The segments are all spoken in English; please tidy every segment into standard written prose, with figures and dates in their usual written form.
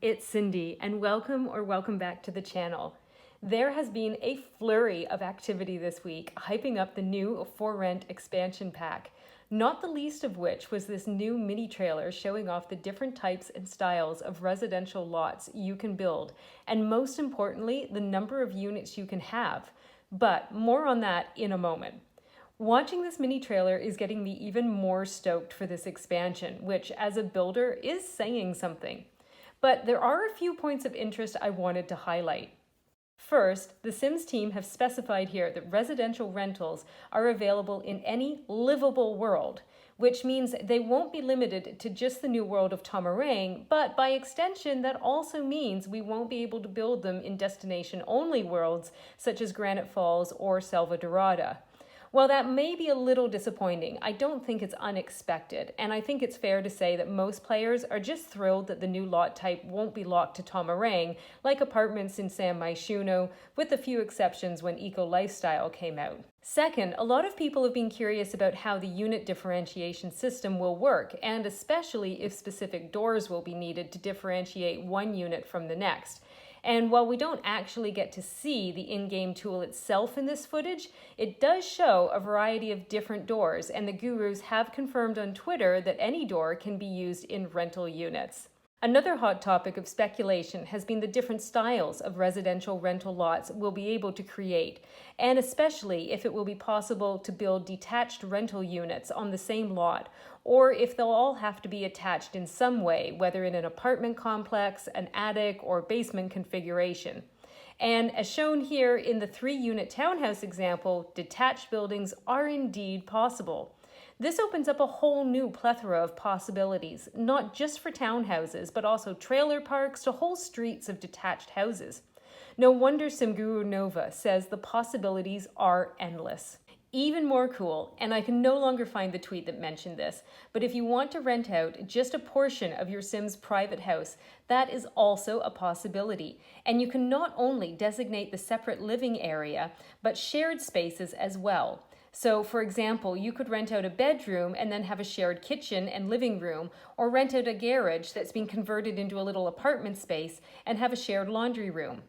It's Cindy, and welcome back to the channel. There has been a flurry of activity this week hyping up the new For Rent expansion pack, not the least of which was this new mini trailer showing off the different types and styles of residential lots you can build, and most importantly, the number of units you can have. But more on that in a moment. Watching this mini trailer is getting me even more stoked for this expansion, which as a builder is saying something. But there are a few points of interest I wanted to highlight. First, the Sims team have specified here that residential rentals are available in any livable world, which means they won't be limited to just the new world of Tomarang, but by extension, that also means we won't be able to build them in destination-only worlds such as Granite Falls or Selva Dorada. While that may be a little disappointing, I don't think it's unexpected, and I think it's fair to say that most players are just thrilled that the new lot type won't be locked to Tomarang, like apartments in San Myshuno, with a few exceptions when Eco Lifestyle came out. Second, a lot of people have been curious about how the unit differentiation system will work, and especially if specific doors will be needed to differentiate one unit from the next. And while we don't actually get to see the in-game tool itself in this footage, it does show a variety of different doors, and the gurus have confirmed on Twitter that any door can be used in rental units. Another hot topic of speculation has been the different styles of residential rental lots we'll be able to create, and especially if it will be possible to build detached rental units on the same lot, or if they'll all have to be attached in some way, whether in an apartment complex, an attic, or basement configuration. And as shown here in the 3-unit townhouse example, detached buildings are indeed possible. This opens up a whole new plethora of possibilities, not just for townhouses, but also trailer parks to whole streets of detached houses. No wonder Simguru Nova says the possibilities are endless. Even more cool, and I can no longer find the tweet that mentioned this, but if you want to rent out just a portion of your Sim's private house, that is also a possibility. And you can not only designate the separate living area, but shared spaces as well. So, for example, you could rent out a bedroom and then have a shared kitchen and living room, or rent out a garage that's been converted into a little apartment space and have a shared laundry room.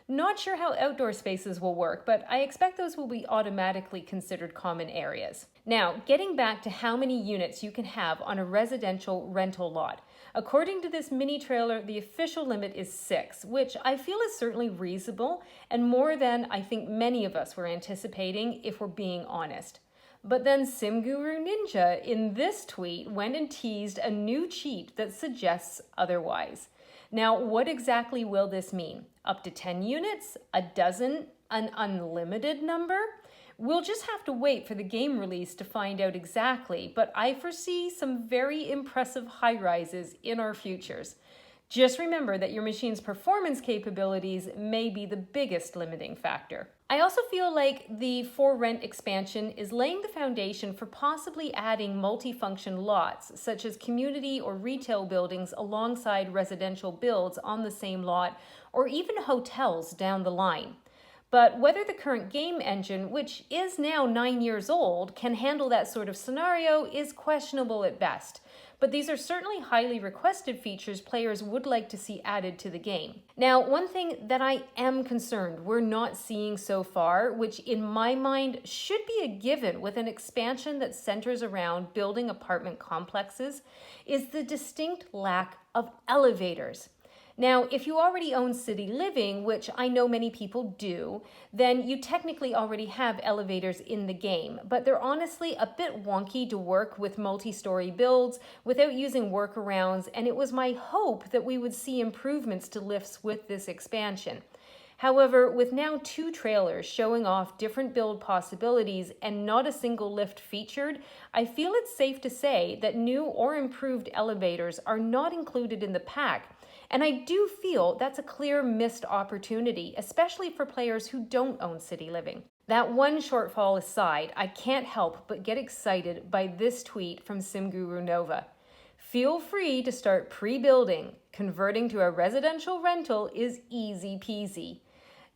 Not sure how outdoor spaces will work, but I expect those will be automatically considered common areas. Now, getting back to how many units you can have on a residential rental lot. According to this mini trailer, the official limit is 6, which I feel is certainly reasonable and more than I think many of us were anticipating if we're being honest. But then SimGuru Ninja in this tweet went and teased a new cheat that suggests otherwise. Now, what exactly will this mean? Up to 10 units? A dozen? An unlimited number? We'll just have to wait for the game release to find out exactly, but I foresee some very impressive high-rises in our futures. Just remember that your machine's performance capabilities may be the biggest limiting factor. I also feel like the For Rent expansion is laying the foundation for possibly adding multifunction lots, such as community or retail buildings alongside residential builds on the same lot, or even hotels down the line. But whether the current game engine, which is now 9 years old, can handle that sort of scenario is questionable at best. But these are certainly highly requested features players would like to see added to the game. Now, one thing that I am concerned we're not seeing so far, which in my mind should be a given with an expansion that centers around building apartment complexes, is the distinct lack of elevators. Now, if you already own City Living, which I know many people do, then you technically already have elevators in the game, but they're honestly a bit wonky to work with multi-story builds without using workarounds, and it was my hope that we would see improvements to lifts with this expansion. However, with now 2 trailers showing off different build possibilities and not a single lift featured, I feel it's safe to say that new or improved elevators are not included in the pack. And I do feel that's a clear missed opportunity, especially for players who don't own City Living. That one shortfall aside, I can't help but get excited by this tweet from SimGuru Nova. Feel free to start pre-building. Converting to a residential rental is easy peasy.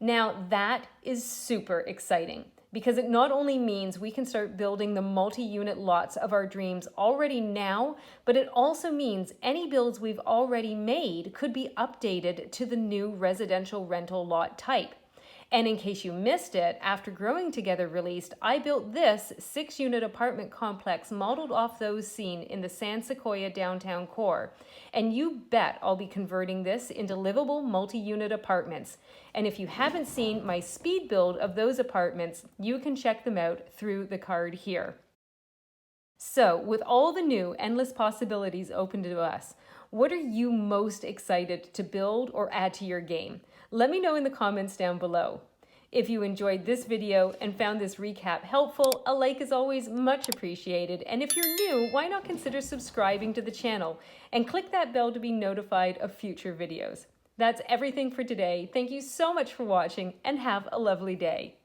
Now that is super exciting. because it not only means we can start building the multi-unit lots of our dreams already now, but it also means any builds we've already made could be updated to the new residential rental lot type. And in case you missed it, after Growing Together released, I built this 6-unit apartment complex modeled off those seen in the San Sequoia downtown core. And you bet I'll be converting this into livable multi-unit apartments. And if you haven't seen my speed build of those apartments, you can check them out through the card here. So, with all the new endless possibilities open to us, what are you most excited to build or add to your game? Let me know in the comments down below. If you enjoyed this video and found this recap helpful, a like is always much appreciated. And if you're new, why not consider subscribing to the channel and click that bell to be notified of future videos. That's everything for today. Thank you so much for watching and have a lovely day.